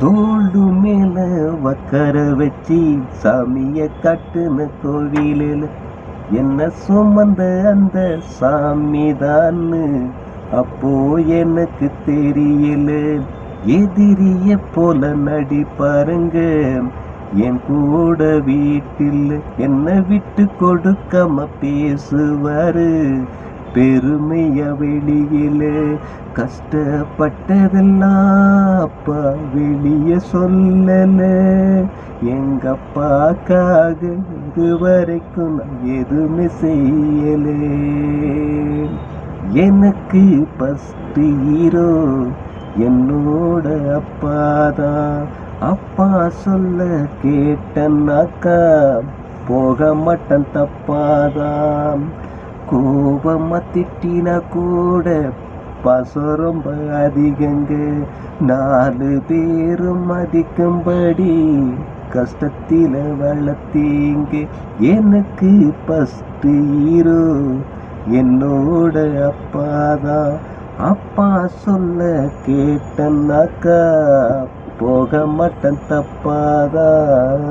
தோளு மேல வக்கர வச்சு சாமிய கட்டுன கோவிலில் என்ன சுமந்த அந்த சாமிதான்னு அப்போ எனக்கு தெரியல. எதிரிய போல நடி பாருங்க என் கூட வீட்டில் என்ன விட்டு கொடுக்காம பேசுவாரு பெருமையா வெளியில. கஷ்டப்பட்டதெல்லாம் அப்பா வெளிய சொல்லல. எங்க அப்பாக்காக இதுவரைக்கும் நான் எதுவுமே செய்யல. எனக்கு ஃபர்ஸ்ட் ஹீரோ என்னோட அப்பாதான். அப்பா சொல்ல கேட்டனாக்கா போக மாட்டேன் தப்பாதான். கோபமா திட்டினா கூட பாசம் ரொம்ப அதிகங்க. 4 பேரும் மதிக்கும்படி கஷ்டத்தில வளர்த்தீங்க. எனக்கு ஃபர்ஸ்ட் ஹீரோ என்னோட அப்பாதான். அப்பா சொல்ல கேட்டனாக்கா போக மாட்டேன் தப்பாதான்.